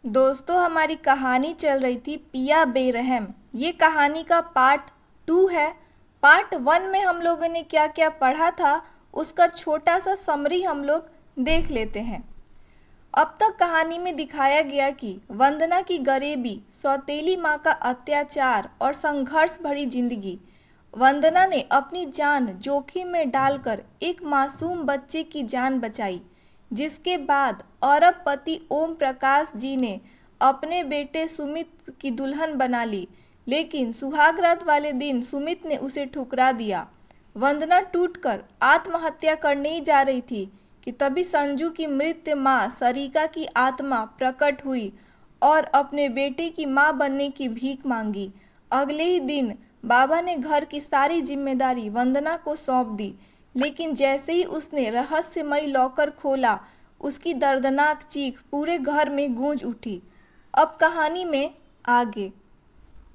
दोस्तों, हमारी कहानी चल रही थी पिया बेरहम। ये कहानी का पार्ट 2 है। पार्ट 1 में हम लोगों ने क्या क्या पढ़ा था उसका छोटा सा समरी हम लोग देख लेते हैं। अब तक कहानी में दिखाया गया कि वंदना की गरीबी, सौतेली माँ का अत्याचार और संघर्ष भरी जिंदगी। वंदना ने अपनी जान जोखिम में डालकर एक मासूम बच्चे की जान बचाई, जिसके बाद औरब पति ओम प्रकाश जी ने अपने बेटे सुमित की दुल्हन बना ली। लेकिन सुहागरात वाले दिन सुमित ने उसे ठुकरा दिया। वंदना टूटकर आत्महत्या करने ही जा रही थी कि तभी संजू की मृत माँ सरिका की आत्मा प्रकट हुई और अपने बेटे की माँ बनने की भीख मांगी। अगले ही दिन बाबा ने घर की सारी जिम्मेदारी वंदना को सौंप दी, लेकिन जैसे ही उसने रहस्यमयी लॉकर खोला, उसकी दर्दनाक चीख पूरे घर में गूंज उठी। अब कहानी में आगे।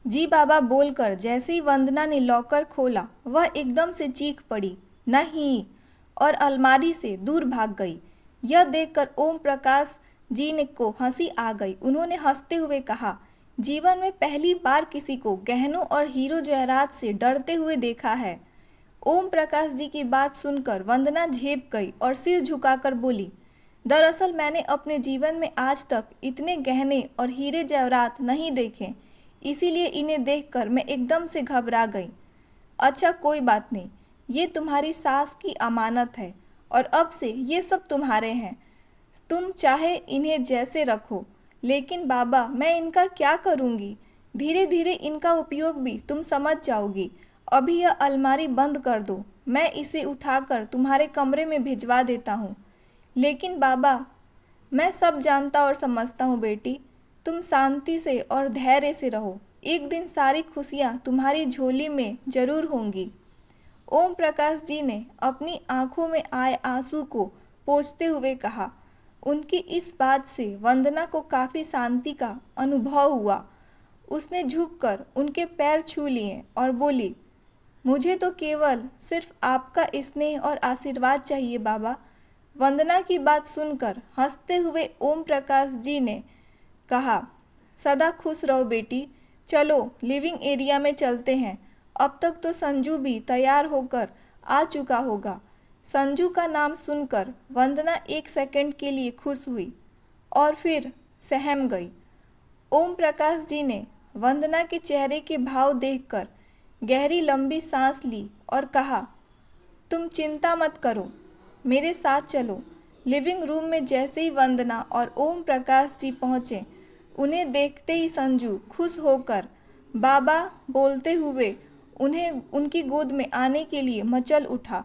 जी बाबा बोलकर जैसे ही वंदना ने लॉकर खोला, वह एकदम से चीख पड़ी, नहीं, और अलमारी से दूर भाग गई। यह देखकर ओम प्रकाश जी ने को हंसी आ गई। उन्होंने हंसते हुए कहा, जीवन में पहली बार किसी को गहनों और हीरो जवाहरात से डरते हुए देखा है। ओम प्रकाश जी की बात सुनकर वंदना झेप गई और सिर झुकाकर बोली, दरअसल मैंने अपने जीवन में आज तक इतने गहने और हीरे जवाहरात नहीं देखे, इसीलिए इन्हें देखकर मैं एकदम से घबरा गई। अच्छा कोई बात नहीं, ये तुम्हारी सास की अमानत है और अब से ये सब तुम्हारे हैं। तुम चाहे इन्हें जैसे रखो, लेकिन बाबा मैं इनका क्या करूँगी? धीरे धीरे इनका उपयोग भी तुम समझ जाओगी। अभी यह अलमारी बंद कर दो, मैं इसे उठाकर तुम्हारे कमरे में भिजवा देता हूँ। लेकिन बाबा, मैं सब जानता और समझता हूँ बेटी, तुम शांति से और धैर्य से रहो, एक दिन सारी खुशियाँ तुम्हारी झोली में जरूर होंगी। ओम प्रकाश जी ने अपनी आंखों में आए आंसू को पोंछते हुए कहा। उनकी इस बात से वंदना को काफ़ी शांति का अनुभव हुआ। उसने झुककर उनके पैर छू लिए और बोली, मुझे तो केवल सिर्फ आपका स्नेह और आशीर्वाद चाहिए बाबा। वंदना की बात सुनकर हंसते हुए ओम प्रकाश जी ने कहा, सदा खुश रहो बेटी, चलो लिविंग एरिया में चलते हैं। अब तक तो संजू भी तैयार होकर आ चुका होगा। संजू का नाम सुनकर वंदना एक सेकंड के लिए खुश हुई और फिर सहम गई। ओम प्रकाश जी ने वंदना के चेहरे के भाव देखकर गहरी लंबी सांस ली और कहा, तुम चिंता मत करो, मेरे साथ चलो। लिविंग रूम में जैसे ही वंदना और ओम प्रकाश जी पहुँचे, उन्हें देखते ही संजू खुश होकर बाबा बोलते हुए उन्हें उनकी गोद में आने के लिए मचल उठा।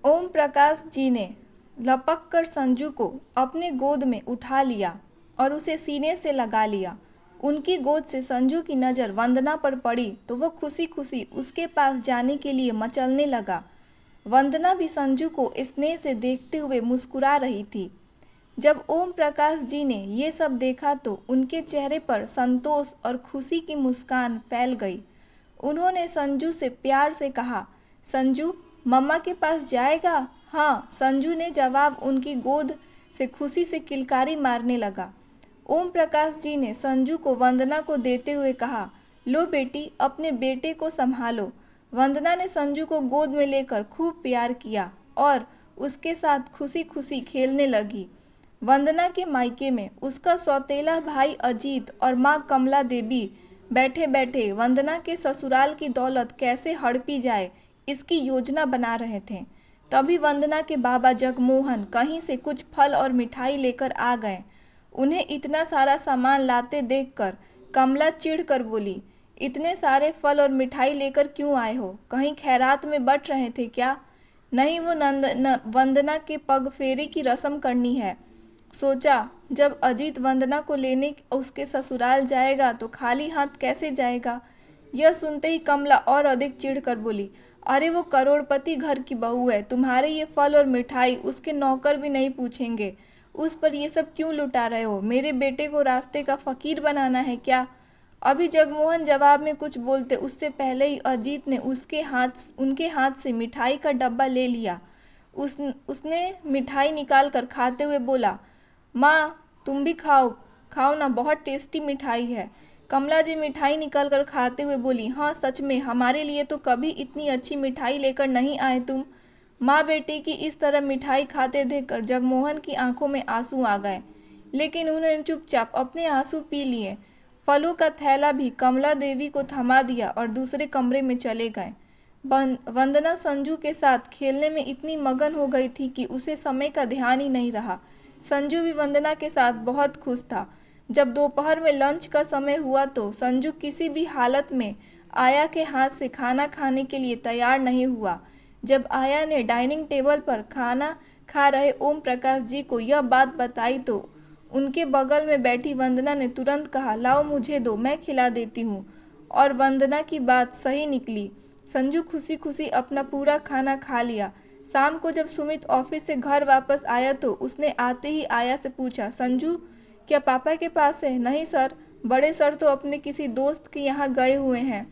ओम प्रकाश जी ने लपक कर संजू को अपने गोद में उठा लिया और उसे सीने से लगा लिया। उनकी गोद से संजू की नज़र वंदना पर पड़ी तो वह खुशी खुशी उसके पास जाने के लिए मचलने लगा। वंदना भी संजू को स्नेह से देखते हुए मुस्कुरा रही थी। जब ओम प्रकाश जी ने ये सब देखा तो उनके चेहरे पर संतोष और खुशी की मुस्कान फैल गई। उन्होंने संजू से प्यार से कहा, संजू मम्मा के पास जाएगा? हाँ, संजू ने जवाब उनकी गोद से खुशी से किलकारी मारने लगा। ओम प्रकाश जी ने संजू को वंदना को देते हुए कहा, लो बेटी, अपने बेटे को संभालो। वंदना ने संजू को गोद में लेकर खूब प्यार किया और उसके साथ खुशी खुशी खेलने लगी। वंदना के मायके में उसका सौतेला भाई अजीत और माँ कमला देवी बैठे बैठे वंदना के ससुराल की दौलत कैसे हड़पी जाए इसकी योजना बना रहे थे। तभी वंदना के बाबा जगमोहन कहीं से कुछ फल और मिठाई लेकर आ गए। उन्हें इतना सारा सामान लाते देखकर कमला चिढ़कर बोली, इतने सारे फल और मिठाई लेकर क्यों आए हो? कहीं खैरात में बट रहे थे क्या? नहीं, वो वंदना के पग फेरी की रस्म करनी है। सोचा, जब अजीत वंदना को लेने उसके ससुराल जाएगा तो खाली हाथ कैसे जाएगा। यह सुनते ही कमला और अधिक चिढ़कर बोली, अरे वो करोड़पति घर की बहू है, तुम्हारे ये फल और मिठाई उसके नौकर भी नहीं पूछेंगे। उस पर ये सब क्यों लुटा रहे हो? मेरे बेटे को रास्ते का फकीर बनाना है क्या? अभी जगमोहन जवाब में कुछ बोलते उससे पहले ही अजीत ने उनके हाथ से मिठाई का डब्बा ले लिया। उसने मिठाई निकाल कर खाते हुए बोला, माँ तुम भी खाओ, खाओ ना, बहुत टेस्टी मिठाई है। कमला जी मिठाई निकाल कर खाते हुए बोली, हाँ सच में, हमारे लिए तो कभी इतनी अच्छी मिठाई लेकर नहीं आए तुम। माँ बेटी की इस तरह मिठाई खाते देखकर जगमोहन की आंखों में आंसू आ गए, लेकिन उन्होंने चुपचाप अपने आंसू पी लिए। फलों का थैला भी कमला देवी को थमा दिया और दूसरे कमरे में चले गए। वंदना संजू के साथ खेलने में इतनी मगन हो गई थी कि उसे समय का ध्यान ही नहीं रहा। संजू भी वंदना के साथ बहुत खुश था। जब दोपहर में लंच का समय हुआ तो संजू किसी भी हालत में आया के हाथ से खाना खाने के लिए तैयार नहीं हुआ। जब आया ने डाइनिंग टेबल पर खाना खा रहे ओम प्रकाश जी को यह बात बताई तो उनके बगल में बैठी वंदना ने तुरंत कहा, लाओ मुझे दो, मैं खिला देती हूँ। और वंदना की बात सही निकली। संजू खुशी खुशी अपना पूरा खाना खा लिया। शाम को जब सुमित ऑफिस से घर वापस आया तो उसने आते ही आया से पूछा, संजू क्या पापा के पास है? नहीं सर, बड़े सर तो अपने किसी दोस्त के यहाँ गए हुए हैं।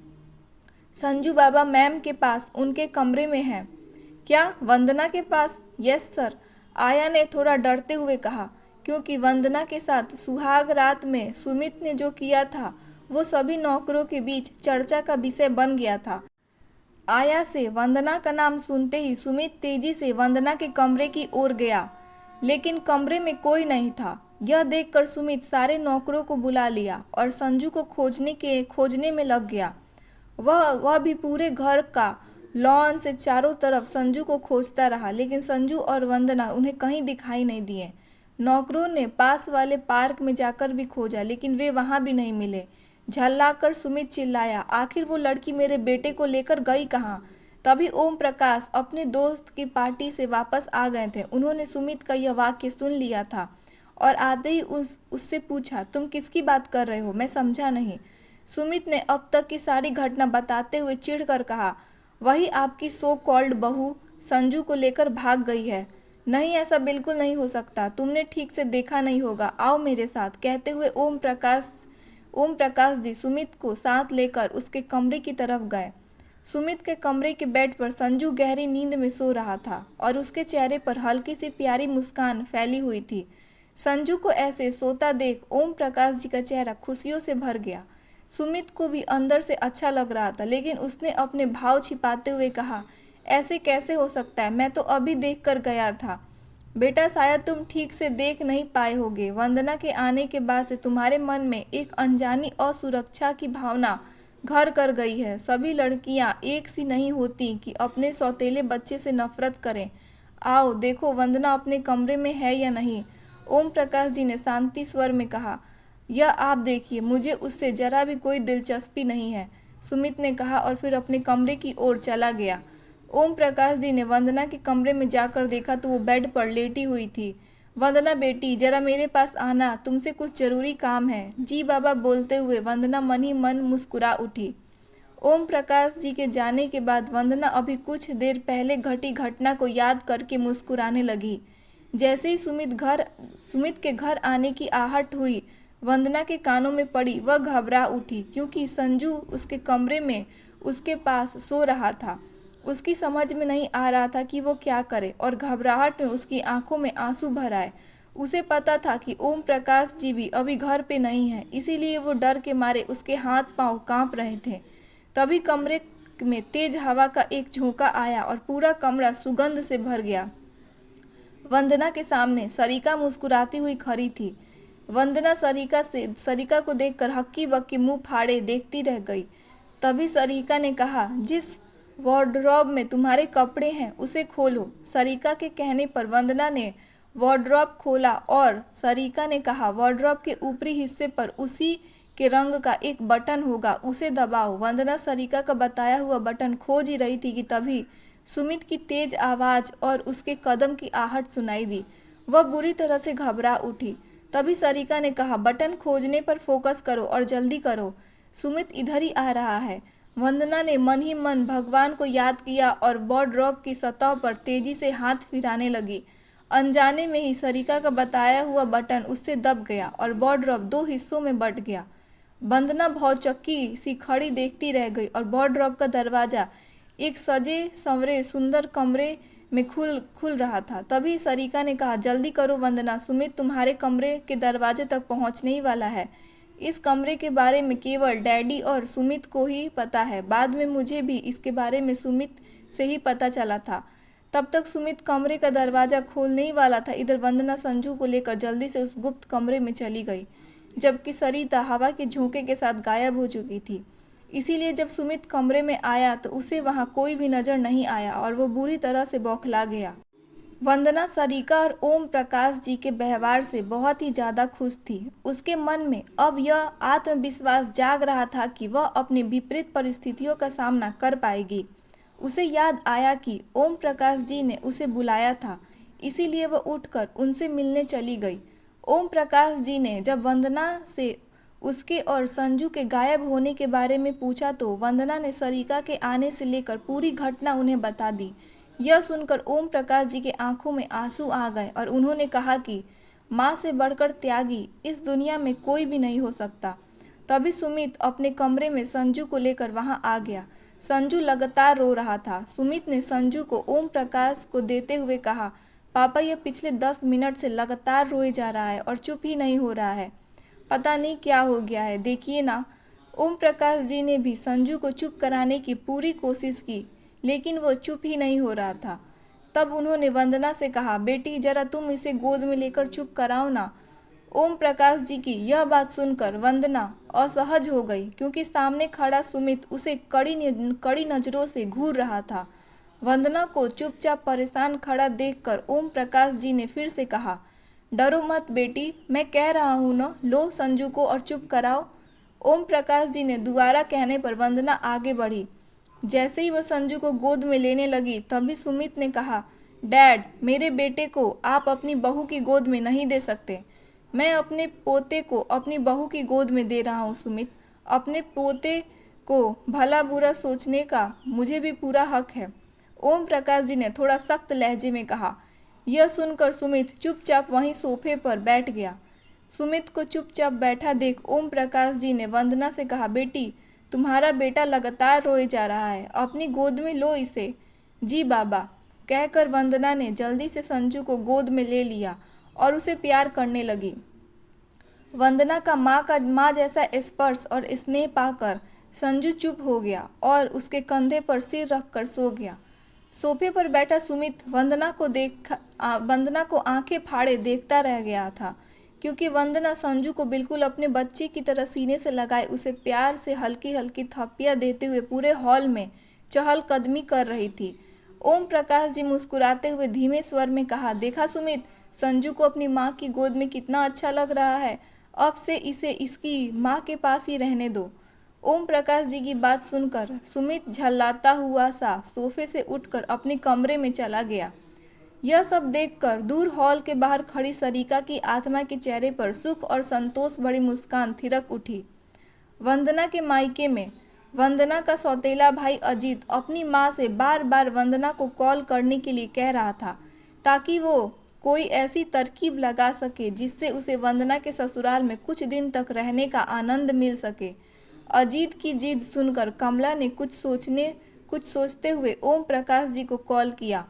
संजू बाबा मैम के पास, उनके कमरे में हैं। क्या वंदना के पास? यस सर, आया ने थोड़ा डरते हुए कहा, क्योंकि वंदना के साथ सुहाग रात में सुमित ने जो किया था वो सभी नौकरों के बीच चर्चा का विषय बन गया था। आया से वंदना का नाम सुनते ही सुमित तेजी से वंदना के कमरे की ओर गया, लेकिन कमरे में कोई नहीं था। यह देखकर सुमित सारे नौकरों को बुला लिया और संजू को खोजने में लग गया। वह भी पूरे घर का लॉन से चारों तरफ संजू को खोजता रहा, लेकिन संजू और वंदना उन्हें कहीं दिखाई नहीं दिए। नौकरों ने पास वाले पार्क में जाकर भी खोजा, लेकिन वे वहां भी नहीं मिले। झल्लाकर सुमित चिल्लाया, आखिर वो लड़की मेरे बेटे को लेकर गई कहाँ? तभी ओम प्रकाश अपने दोस्त की पार्टी से वापस आ गए थे। उन्होंने सुमित का यह वाक्य सुन लिया था और आते ही उससे पूछा, तुम किसकी बात कर रहे हो? मैं समझा नहीं। सुमित ने अब तक की सारी घटना बताते हुए चिढ़कर कहा, वही आपकी सो कॉल्ड बहू संजू को लेकर भाग गई है। नहीं, ऐसा बिल्कुल नहीं हो सकता, तुमने ठीक से देखा नहीं होगा, आओ मेरे साथ। कहते हुए ओम प्रकाश जी सुमित को साथ लेकर उसके कमरे की तरफ गए। सुमित के कमरे के बेड पर संजू गहरी नींद में सो रहा था और उसके चेहरे पर हल्की सी प्यारी मुस्कान फैली हुई थी। संजू को ऐसे सोता देख ओम प्रकाश जी का चेहरा खुशियों से भर गया। सुमित को भी अंदर से अच्छा लग रहा था, लेकिन उसने अपने भाव छिपाते हुए कहा, ऐसे कैसे हो सकता है? मैं तो अभी देख कर गया था। बेटा, शायद तुम ठीक से देख नहीं पाए होगे। वंदना के आने के बाद से तुम्हारे मन में एक अनजानी असुरक्षा की भावना घर कर गई है। सभी लड़कियां एक सी नहीं होती कि अपने सौतेले बच्चे से नफरत करें। आओ देखो वंदना अपने कमरे में है या नहीं। ओम प्रकाश जी ने शांति स्वर में कहा, यह आप देखिए, मुझे उससे जरा भी कोई दिलचस्पी नहीं है, सुमित ने कहा और फिर अपने कमरे की ओर चला गया। ओम प्रकाश जी ने वंदना के कमरे में जाकर देखा तो वो बेड पर लेटी हुई थी। वंदना बेटी, जरा मेरे पास आना, तुमसे कुछ जरूरी काम है। जी बाबा बोलते हुए वंदना मन ही मन मुस्कुरा उठी। ओम प्रकाश जी के जाने के बाद वंदना अभी कुछ देर पहले घटी घटना को याद करके मुस्कुराने लगी। जैसे ही सुमित के घर आने की आहट हुई, वंदना के कानों में पड़ी, वह घबरा उठी, क्योंकि संजू उसके कमरे में उसके पास सो रहा था। उसकी समझ में नहीं आ रहा था कि वो क्या करे और घबराहट में उसकी आंखों में आंसू भर आए। उसे पता था कि ओम प्रकाश जी भी अभी घर पे नहीं है, इसीलिए वो डर के मारे उसके हाथ पांव कांप रहे थे। तभी कमरे में तेज हवा का एक झोंका आया और पूरा कमरा सुगंध से भर गया। वंदना के सामने सरिका मुस्कुराती हुई खड़ी थी। वंदना सरिका को देखकर हक्की बक्की मुंह फाड़े देखती रह गई। तभी सरिका ने कहा, जिस वार्डरोब में तुम्हारे कपड़े हैं उसे खोलो। सरिका के कहने पर वंदना ने वार्डरोब खोला और सरिका ने कहा, वार्डरोब के ऊपरी हिस्से पर उसी के रंग का एक बटन होगा, उसे दबाओ। वंदना सरिका का बताया हुआ बटन खोज ही रही थी कि तभी सुमित की तेज आवाज और उसके कदम की आहट सुनाई दी। वह बुरी तरह से घबरा उठी। तभी सरिका ने कहा, बटन खोजने पर फोकस करो और जल्दी करो, सुमित इधर ही आ रहा है। वंदना ने मन ही मन भगवान को याद किया और वार्डरोब की सतह पर तेजी से हाथ फिराने लगी। अनजाने में ही सरिका का बताया हुआ बटन उससे दब गया और वार्डरोब दो हिस्सों में बंट गया। वंदना भौचक्की सी खड़ी देखती रह गई और वार्डरोब का दरवाजा एक सजे संवरे सुंदर कमरे में खुल रहा था। तभी सरिका ने कहा, जल्दी करो वंदना, सुमित तुम्हारे कमरे के दरवाजे तक पहुंचने ही वाला है। इस कमरे के बारे में केवल डैडी और सुमित को ही पता है। बाद में मुझे भी इसके बारे में सुमित से ही पता चला था। तब तक सुमित कमरे का दरवाज़ा खोलने ही वाला था। इधर वंदना संजू को लेकर जल्दी से उस गुप्त कमरे में चली गई, जबकि सरिता हवा के झोंके के साथ गायब हो चुकी थी। इसीलिए जब सुमित कमरे में आया तो उसे वहाँ कोई भी नज़र नहीं आया और वो बुरी तरह से बौखला गया। वंदना सरिका और ओम प्रकाश जी के व्यवहार से बहुत ही ज़्यादा खुश थी। उसके मन में अब यह आत्मविश्वास जाग रहा था कि वह अपनी विपरीत परिस्थितियों का सामना कर पाएगी। उसे याद आया कि ओम प्रकाश जी ने उसे बुलाया था, इसीलिए वह उठकर उनसे मिलने चली गई। ओम प्रकाश जी ने जब वंदना से उसके और संजू के गायब होने के बारे में पूछा तो वंदना ने सरिका के आने से लेकर पूरी घटना उन्हें बता दी। यह सुनकर ओम प्रकाश जी के आंखों में आंसू आ गए और उन्होंने कहा कि माँ से बढ़कर त्यागी इस दुनिया में कोई भी नहीं हो सकता। तभी सुमित अपने कमरे में संजू को लेकर वहां आ गया। संजू लगातार रो रहा था। सुमित ने संजू को ओम प्रकाश को देते हुए कहा, पापा यह पिछले 10 मिनट से लगातार रोए जा रहा है और चुप ही नहीं हो रहा है। पता नहीं क्या हो गया है, देखिए ना। ओम प्रकाश जी ने भी संजू को चुप कराने की पूरी कोशिश की, लेकिन वो चुप ही नहीं हो रहा था। तब उन्होंने वंदना से कहा, बेटी जरा तुम इसे गोद में लेकर चुप कराओ ना। ओम प्रकाश जी की यह बात सुनकर वंदना असहज हो गई, क्योंकि सामने खड़ा सुमित उसे कड़ी नज़रों से घूर रहा था। वंदना को चुपचाप परेशान खड़ा देखकर ओम प्रकाश जी ने फिर से कहा, डरो मत बेटी, मैं कह रहा हूँ न, लो संजू को और चुप कराओ। ओम प्रकाश जी ने दोबारा कहने पर वंदना आगे बढ़ी। जैसे ही वह संजू को गोद में लेने लगी तभी सुमित ने कहा, डैड मेरे बेटे को आप अपनी बहू की गोद में नहीं दे सकते। मैं अपने पोते को अपनी बहू की गोद में दे रहा हूँ सुमित। अपने पोते को भला बुरा सोचने का मुझे भी पूरा हक है, ओम प्रकाश जी ने थोड़ा सख्त लहजे में कहा। यह सुनकर सुमित चुपचाप वहीं सोफे पर बैठ गया। सुमित को चुपचाप बैठा देख ओम प्रकाश जी ने वंदना से कहा, बेटी तुम्हारा बेटा लगातार रोए जा रहा है, अपनी गोद में लो इसे। जी बाबा, कहकर वंदना ने जल्दी से संजू को गोद में ले लिया और उसे प्यार करने लगी। वंदना का माँ जैसा स्पर्श और स्नेह पाकर संजू चुप हो गया और उसके कंधे पर सिर रखकर सो गया। सोफे पर बैठा सुमित वंदना को आंखें फाड़े देखता रह गया था, क्योंकि वंदना संजू को बिल्कुल अपने बच्चे की तरह सीने से लगाए उसे प्यार से हल्की हल्की थप्पियां देते हुए पूरे हॉल में चहलकदमी कर रही थी। ओम प्रकाश जी मुस्कुराते हुए धीमे स्वर में कहा, देखा सुमित, संजू को अपनी माँ की गोद में कितना अच्छा लग रहा है। अब से इसे इसकी माँ के पास ही रहने दो। ओम प्रकाश जी की बात सुनकर सुमित झल्लाता हुआ सा सोफे से उठकर अपने कमरे में चला गया। यह सब देखकर दूर हॉल के बाहर खड़ी सरिका की आत्मा के चेहरे पर सुख और संतोष भरी मुस्कान थिरक उठी। वंदना के मायके में वंदना का सौतेला भाई अजीत अपनी माँ से बार बार वंदना को कॉल करने के लिए कह रहा था, ताकि वो कोई ऐसी तरकीब लगा सके जिससे उसे वंदना के ससुराल में कुछ दिन तक रहने का आनंद मिल सके। अजीत की जिद सुनकर कमला ने कुछ सोचते हुए ओम प्रकाश जी को कॉल किया।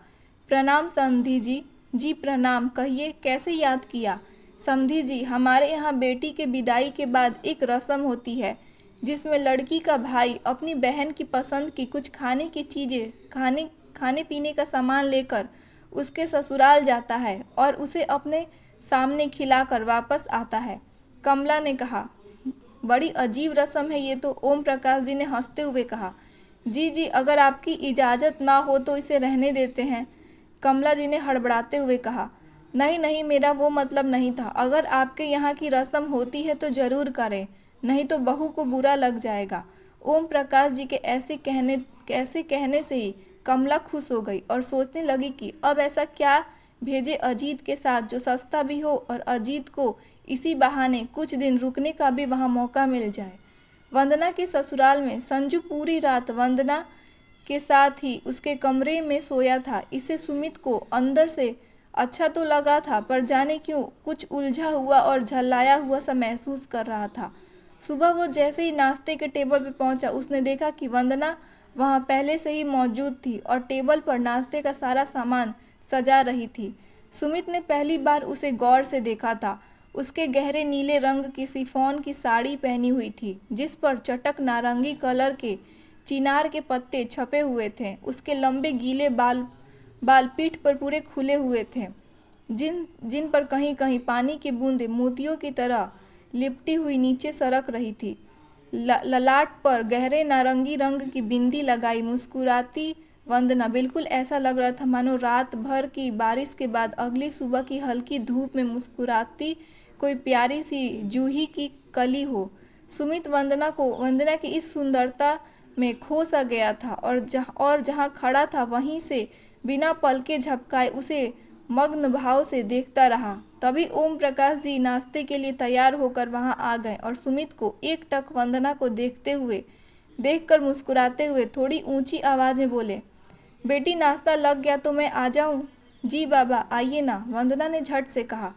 प्रणाम समधी जी। जी प्रणाम, कहिए कैसे याद किया। समधी जी, हमारे यहाँ बेटी के विदाई के बाद एक रस्म होती है जिसमें लड़की का भाई अपनी बहन की पसंद की कुछ खाने की चीज़ें खाने पीने का सामान लेकर उसके ससुराल जाता है और उसे अपने सामने खिलाकर वापस आता है। कमला ने कहा, बड़ी अजीब रस्म है ये तो। ओम प्रकाश जी ने हंसते हुए कहा, जी अगर आपकी इजाज़त ना हो तो इसे रहने देते हैं। कमला जी ने हड़बड़ाते हुए कहा, नहीं मेरा वो मतलब नहीं था। अगर आपके यहाँ की रस्म होती है तो ज़रूर करें, नहीं तो बहू को बुरा लग जाएगा। ओम प्रकाश जी के ऐसे कहने से ही कमला खुश हो गई और सोचने लगी कि अब ऐसा क्या भेजे अजीत के साथ जो सस्ता भी हो और अजीत को इसी बहाने कुछ दिन रुकने का भी वहाँ मौका मिल जाए। वंदना के ससुराल में संजू पूरी रात वंदना के साथ ही उसके कमरे में सोया था। इसे सुमित को अंदर से अच्छा तो लगा था, पर जाने क्यों कुछ उलझा हुआ और झल्लाया हुआ सा महसूस कर रहा था। सुबह वो जैसे ही नाश्ते के टेबल पर पहुंचा, उसने देखा कि वंदना वहाँ पहले से ही मौजूद थी और टेबल पर नाश्ते का सारा सामान सजा रही थी। सुमित ने पहली बार उसे गौर से देखा था। उसके गहरे नीले रंग की शिफॉन की साड़ी पहनी हुई थी, जिस पर चटक नारंगी कलर के चिनार के पत्ते छपे हुए थे। उसके लंबे गीले बाल बाल पीठ पर पूरे खुले हुए थे, जिन जिन पर कहीं कहीं पानी की बूंदें मोतियों की तरह लिपटी हुई नीचे सरक रही थी। ललाट पर गहरे नारंगी रंग की बिंदी लगाई मुस्कुराती वंदना बिल्कुल ऐसा लग रहा था मानो रात भर की बारिश के बाद अगली सुबह की हल्की धूप में मुस्कुराती कोई प्यारी सी जूही की कली हो। सुमित वंदना की इस सुंदरता में खो सा गया था और जहाँ खड़ा था वहीं से बिना पलके झपकाए उसे मग्न भाव से देखता रहा। तभी ओम प्रकाश जी नाश्ते के लिए तैयार होकर वहां आ गए और सुमित को एकटक वंदना को देखकर मुस्कुराते हुए थोड़ी ऊंची आवाज में बोले, बेटी नाश्ता लग गया तो मैं आ जाऊं? जी बाबा आइए ना, वंदना ने झट से कहा।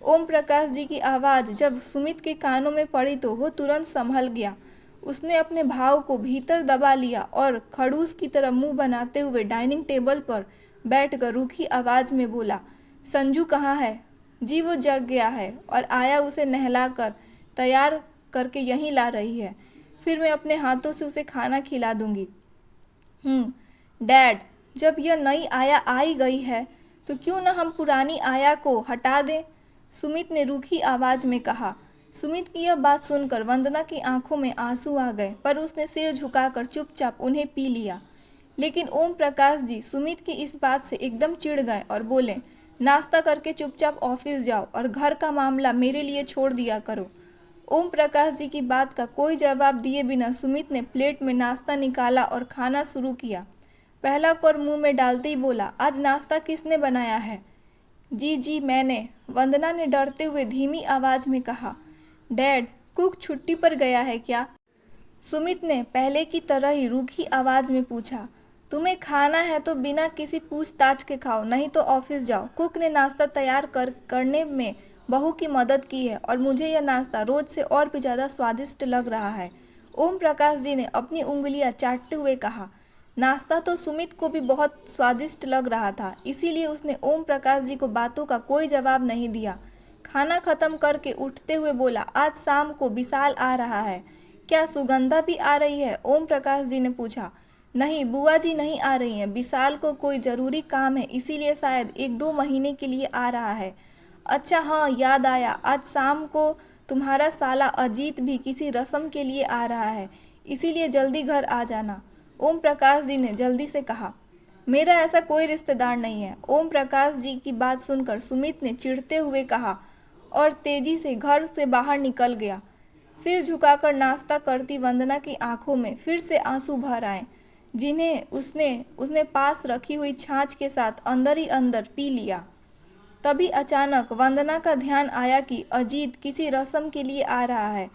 ओम प्रकाश जी की आवाज़ जब सुमित के कानों में पड़ी तो वो तुरंत संभल गया। उसने अपने भाव को भीतर दबा लिया और खड़ूस की तरह मुंह बनाते हुए डाइनिंग टेबल पर बैठकर रूखी आवाज़ में बोला, संजू कहाँ है? जी वो जग गया है और आया उसे नहलाकर तैयार करके यहीं ला रही है। फिर मैं अपने हाथों से उसे खाना खिला दूंगी। डैड, जब यह नई आया आई गई है तो क्यों न हम पुरानी आया को हटा दें? सुमित ने रूखी आवाज में कहा। सुमित की यह बात सुनकर वंदना की आंखों में आंसू आ गए, पर उसने सिर झुकाकर चुपचाप उन्हें पी लिया। लेकिन ओम प्रकाश जी सुमित की इस बात से एकदम चिढ़ गए और बोले, नाश्ता करके चुपचाप ऑफिस जाओ और घर का मामला मेरे लिए छोड़ दिया करो। ओम प्रकाश जी की बात का कोई जवाब दिए बिना सुमित ने प्लेट में नाश्ता निकाला और खाना शुरू किया। पहला कौर मुंह में डालते ही बोला, आज नाश्ता किसने बनाया है? जी मैंने, वंदना ने डरते हुए धीमी आवाज में कहा। डैड, कुक छुट्टी पर गया है क्या? सुमित ने पहले की तरह ही रूखी आवाज में पूछा। तुम्हें खाना है तो बिना किसी पूछताछ के खाओ, नहीं तो ऑफिस जाओ। कुक ने नाश्ता तैयार करने में बहू की मदद की है और मुझे यह नाश्ता रोज से और भी ज़्यादा स्वादिष्ट लग रहा है। ओम प्रकाश जी ने अपनी उंगलियां चाटते हुए कहा। नाश्ता तो सुमित को भी बहुत स्वादिष्ट लग रहा था, इसीलिए उसने ओम प्रकाश जी को बातों का कोई जवाब नहीं दिया। खाना खत्म करके उठते हुए बोला, आज शाम को विशाल आ रहा है, क्या सुगंधा भी आ रही है? ओम प्रकाश जी ने पूछा। नहीं बुआ जी नहीं आ रही हैं, विशाल को कोई ज़रूरी काम है, इसीलिए शायद 1-2 महीने के लिए आ रहा है। अच्छा हाँ याद आया, आज शाम को तुम्हारा साला अजीत भी किसी रस्म के लिए आ रहा है, इसीलिए जल्दी घर आ जाना। ओम प्रकाश जी ने जल्दी से कहा। मेरा ऐसा कोई रिश्तेदार नहीं है। ओम प्रकाश जी की बात सुनकर सुमित ने चिढ़ते हुए कहा और तेजी से घर से बाहर निकल गया। सिर झुकाकर नाश्ता करती वंदना की आंखों में फिर से आंसू भर आए, जिन्हें उसने पास रखी हुई छाछ के साथ अंदर ही अंदर पी लिया। तभी अचानक वंदना का ध्यान आया कि अजीत किसी रस्म के लिए आ रहा है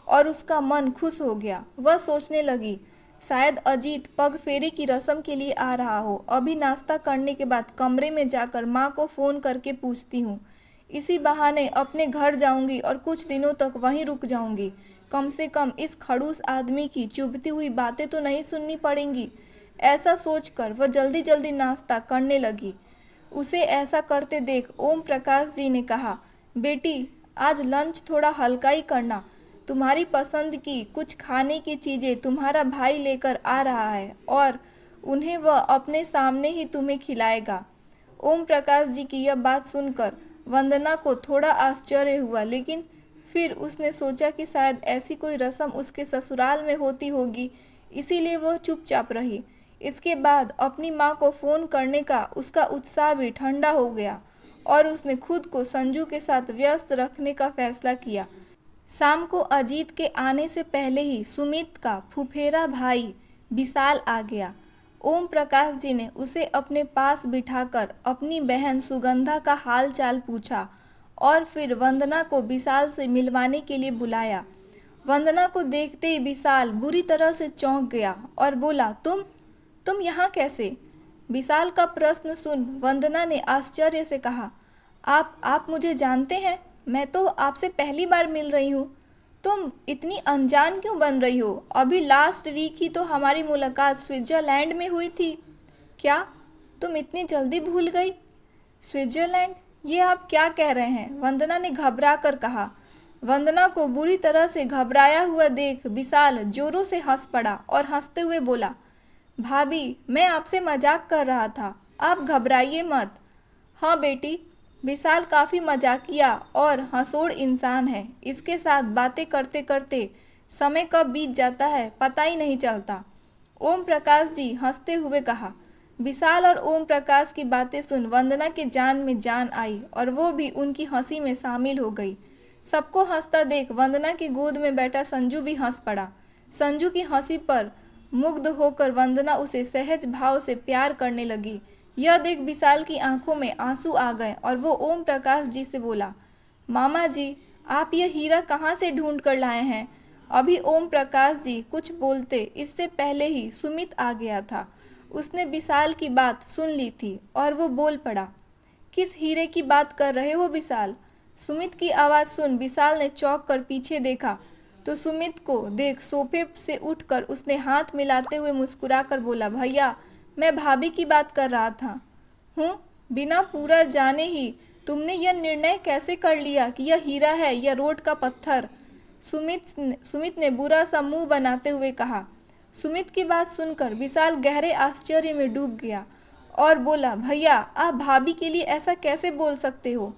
और उसका मन खुश हो गया। वह सोचने लगी, शायद अजीत पग फेरी की रस्म के लिए आ रहा हो। अभी नाश्ता करने के बाद कमरे में जाकर माँ को फ़ोन करके पूछती हूँ। इसी बहाने अपने घर जाऊंगी और कुछ दिनों तक वहीं रुक जाऊंगी। कम से कम इस खड़ूस आदमी की चुभती हुई बातें तो नहीं सुननी पड़ेंगी। ऐसा सोचकर वह जल्दी जल्दी नाश्ता करने लगी। उसे ऐसा करते देख ओम प्रकाश जी ने कहा, बेटी आज लंच थोड़ा हल्का ही करना। तुम्हारी पसंद की कुछ खाने की चीज़ें तुम्हारा भाई लेकर आ रहा है और उन्हें वह अपने सामने ही तुम्हें खिलाएगा। ओम प्रकाश जी की यह बात सुनकर वंदना को थोड़ा आश्चर्य हुआ, लेकिन फिर उसने सोचा कि शायद ऐसी कोई रस्म उसके ससुराल में होती होगी, इसीलिए वह चुपचाप रही। इसके बाद अपनी माँ को फ़ोन करने का उसका उत्साह भी ठंडा हो गया और उसने खुद को संजू के साथ व्यस्त रखने का फैसला किया। शाम को अजीत के आने से पहले ही सुमित का फुफेरा भाई विशाल आ गया। ओम प्रकाश जी ने उसे अपने पास बिठाकर अपनी बहन सुगंधा का हाल चाल पूछा और फिर वंदना को विशाल से मिलवाने के लिए बुलाया। वंदना को देखते ही विशाल बुरी तरह से चौंक गया और बोला, तुम यहाँ कैसे? विशाल का प्रश्न सुन वंदना ने आश्चर्य से कहा, आप मुझे जानते हैं? मैं तो आपसे पहली बार मिल रही हूँ। तुम इतनी अनजान क्यों बन रही हो? अभी लास्ट वीक ही तो हमारी मुलाकात स्विट्जरलैंड में हुई थी। क्या तुम इतनी जल्दी भूल गई? स्विट्जरलैंड? ये आप क्या कह रहे हैं? वंदना ने घबरा कर कहा। वंदना को बुरी तरह से घबराया हुआ देख विशाल जोरों से हंस पड़ा और हंसते हुए बोला, भाभी, मैं आपसे मजाक कर रहा था, आप घबराइए मत। हाँ बेटी, विशाल काफ़ी मजाकिया और हंसोड़ इंसान है। इसके साथ बातें करते करते समय कब बीत जाता है पता ही नहीं चलता। ओम प्रकाश जी हंसते हुए कहा। विशाल और ओम प्रकाश की बातें सुन वंदना के जान में जान आई और वो भी उनकी हंसी में शामिल हो गई। सबको हंसता देख वंदना की गोद में बैठा संजू भी हंस पड़ा। संजू की हंसी पर मुग्ध होकर वंदना उसे सहज भाव से प्यार करने लगी। यह देख विशाल की आंखों में आंसू आ गए और वो ओम प्रकाश जी से बोला, मामा जी, आप यह हीरा कहाँ से ढूंढ कर लाए हैं? अभी ओम प्रकाश जी कुछ बोलते इससे पहले ही सुमित आ गया था। उसने विशाल की बात सुन ली थी और वो बोल पड़ा, किस हीरे की बात कर रहे हो विशाल? सुमित की आवाज़ सुन विशाल ने चौंक कर पीछे देखा तो सुमित को देख सोफे से उठकर उसने हाथ मिलाते हुए मुस्कुरा कर बोला, भैया, मैं भाभी की बात कर रहा था। हूँ? बिना पूरा जाने ही तुमने यह निर्णय कैसे कर लिया कि यह हीरा है या रोड का पत्थर? सुमित ने बुरा सा मुंह बनाते हुए कहा। सुमित की बात सुनकर विशाल गहरे आश्चर्य में डूब गया और बोला, भैया, आप भाभी के लिए ऐसा कैसे बोल सकते हो?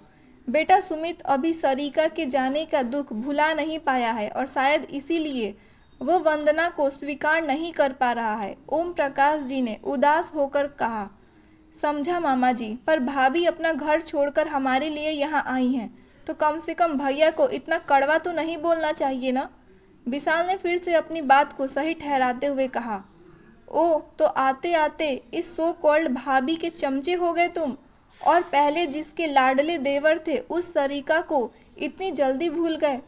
बेटा, सुमित अभी सरिका के जाने का दुख भुला नहीं पाया है और शायद इसीलिए वो वंदना को स्वीकार नहीं कर पा रहा है। ओम प्रकाश जी ने उदास होकर कहा। समझा मामा जी, पर भाभी अपना घर छोड़कर हमारे लिए यहाँ आई हैं, तो कम से कम भैया को इतना कड़वा तो नहीं बोलना चाहिए ना? विशाल ने फिर से अपनी बात को सही ठहराते हुए कहा। ओ, तो आते आते इस सो कॉल्ड भाभी के चमचे हो गए तुम, और पहले जिसके लाडले देवर थे उस सरिका को इतनी जल्दी भूल गए?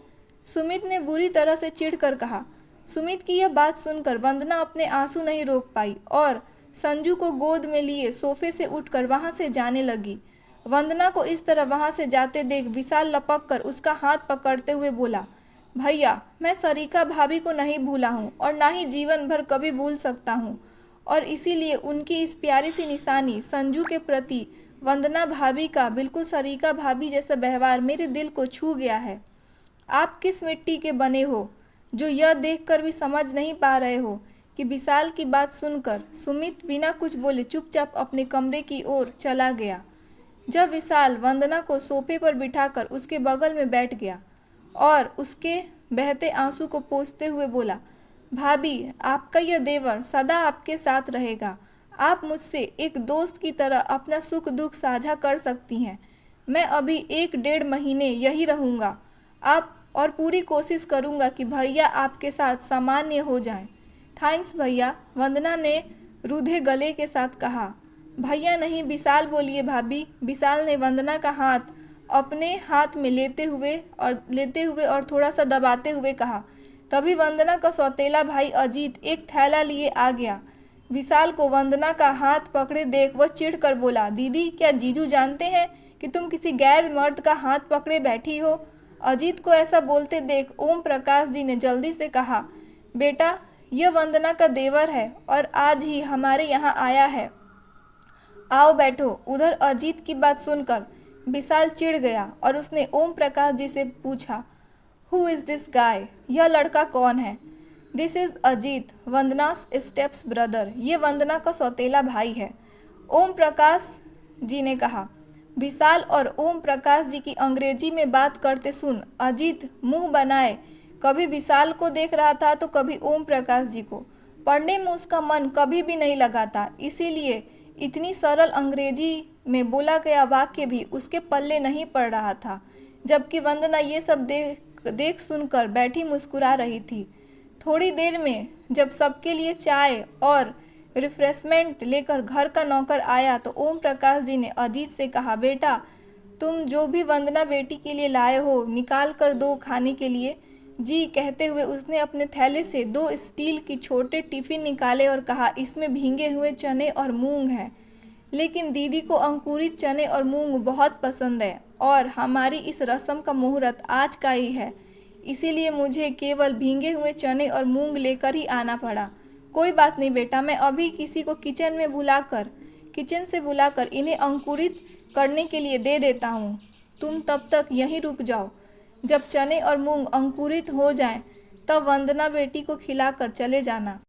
सुमित ने बुरी तरह से चिढ़कर कहा। सुमित की यह बात सुनकर वंदना अपने आंसू नहीं रोक पाई और संजू को गोद में लिए सोफे से उठकर वहां से जाने लगी। वंदना को इस तरह वहां से जाते देख विशाल लपक कर उसका हाथ पकड़ते हुए बोला, भैया, मैं सरिका भाभी को नहीं भूला हूँ और ना ही जीवन भर कभी भूल सकता हूँ, और इसीलिए उनकी इस प्यारी सी निशानी संजू के प्रति वंदना भाभी का बिल्कुल सरिका भाभी जैसा व्यवहार मेरे दिल को छू गया है। आप किस मिट्टी के बने हो जो यह देखकर भी समझ नहीं पा रहे हो कि विशाल की बात सुनकर सुमित बिना कुछ बोले चुपचाप अपने कमरे की ओर चला गया। जब विशाल वंदना को सोफे पर बिठाकर उसके बगल में बैठ गया और उसके बहते आंसू को पोंछते हुए बोला, भाभी, आपका यह देवर सदा आपके साथ रहेगा। आप मुझसे एक दोस्त की तरह अपना सुख दुख साझा कर सकती हैं। मैं अभी 1-1.5 महीने यही रहूँगा। आप और पूरी कोशिश करूँगा कि भैया आपके साथ सामान्य हो जाएं। थैंक्स भैया, वंदना ने रूधे गले के साथ कहा। भैया नहीं, विशाल बोलिए भाभी। विशाल ने वंदना का हाथ अपने हाथ में लेते हुए और थोड़ा सा दबाते हुए कहा। तभी वंदना का सौतेला भाई अजीत एक थैला लिए आ गया। विशाल को वंदना का हाथ पकड़े देख वह चिढ़ कर बोला, दीदी, क्या जीजू जानते हैं कि तुम किसी गैर मर्द का हाथ पकड़े बैठी हो? अजीत को ऐसा बोलते देख ओम प्रकाश जी ने जल्दी से कहा, बेटा, यह वंदना का देवर है और आज ही हमारे यहाँ आया है। आओ बैठो। उधर अजीत की बात सुनकर विशाल चिढ़ गया और उसने ओम प्रकाश जी से पूछा, हु इज़ दिस गाय? यह लड़का कौन है? This is Ajit, Vandana's step brother. ये वंदना का सौतेला भाई है, ओम प्रकाश जी ने कहा। विशाल और ओम प्रकाश जी की अंग्रेजी में बात करते सुन अजीत मुंह बनाए कभी विशाल को देख रहा था तो कभी ओम प्रकाश जी को। पढ़ने में उसका मन कभी भी नहीं लगा था, इसीलिए इतनी सरल अंग्रेजी में बोला गया वाक्य भी उसके पल्ले नहीं पड़ रहा था। जबकि वंदना ये सब देख सुनकर बैठी मुस्कुरा रही थी। थोड़ी देर में जब सबके लिए चाय और रिफ्रेशमेंट लेकर घर का नौकर आया तो ओम प्रकाश जी ने अजीत से कहा, बेटा, तुम जो भी वंदना बेटी के लिए लाए हो निकाल कर दो खाने के लिए। जी कहते हुए उसने अपने थैले से 2 स्टील की छोटे टिफ़िन निकाले और कहा, इसमें भींगे हुए चने और मूंग हैं, लेकिन दीदी को अंकुरित चने और मूंग बहुत पसंद है और हमारी इस रस्म का मुहूर्त आज का ही है, इसीलिए मुझे केवल भीगे हुए चने और मूंग लेकर ही आना पड़ा। कोई बात नहीं बेटा, मैं अभी किसी को किचन से बुलाकर इन्हें अंकुरित करने के लिए दे देता हूँ। तुम तब तक यहीं रुक जाओ। जब चने और मूंग अंकुरित हो जाएं, तब वंदना बेटी को खिलाकर चले जाना।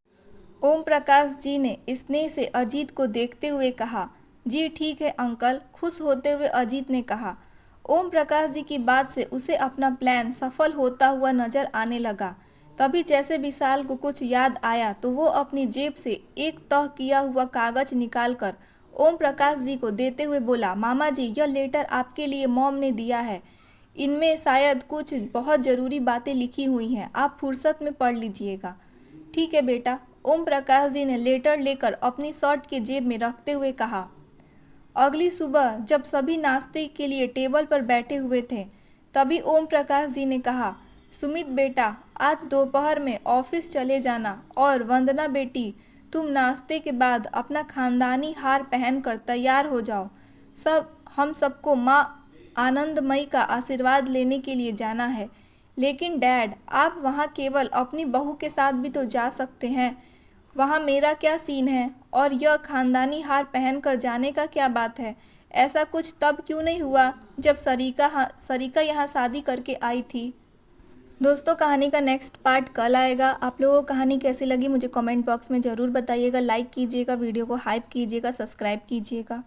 ओम प्रकाश जी ने स्नेह से अजीत को देखते हुए कहा। जी ठीक है अंकल, खुश होते हुए अजीत ने कहा। ओम प्रकाश जी की बात से उसे अपना प्लान सफल होता हुआ नजर आने लगा। तभी जैसे विशाल को कुछ याद आया तो वो अपनी जेब से एक तह किया हुआ कागज निकालकर ओम प्रकाश जी को देते हुए बोला, मामा जी यह लेटर आपके लिए मॉम ने दिया है। इनमें शायद कुछ बहुत ज़रूरी बातें लिखी हुई हैं, आप फुर्सत में पढ़ लीजिएगा। ठीक है बेटा, ओम प्रकाश जी ने लेटर लेकर अपनी शर्ट के जेब में रखते हुए कहा। अगली सुबह जब सभी नाश्ते के लिए टेबल पर बैठे हुए थे, तभी ओम प्रकाश जी ने कहा, सुमित बेटा आज दोपहर में ऑफिस चले जाना और वंदना बेटी तुम नाश्ते के बाद अपना खानदानी हार पहनकर तैयार हो जाओ। हम सबको माँ आनंदमयी का आशीर्वाद लेने के लिए जाना है। लेकिन डैड, आप वहाँ केवल अपनी बहू के साथ भी तो जा सकते हैं, वहाँ मेरा क्या सीन है? और यह खानदानी हार पहनकर जाने का क्या बात है? ऐसा कुछ तब क्यों नहीं हुआ जब सरिका यहाँ शादी करके आई थी? दोस्तों, कहानी का नेक्स्ट पार्ट कल आएगा। आप लोगों को कहानी कैसी लगी मुझे कमेंट बॉक्स में ज़रूर बताइएगा। लाइक कीजिएगा, वीडियो को हाइप कीजिएगा, सब्सक्राइब कीजिएगा।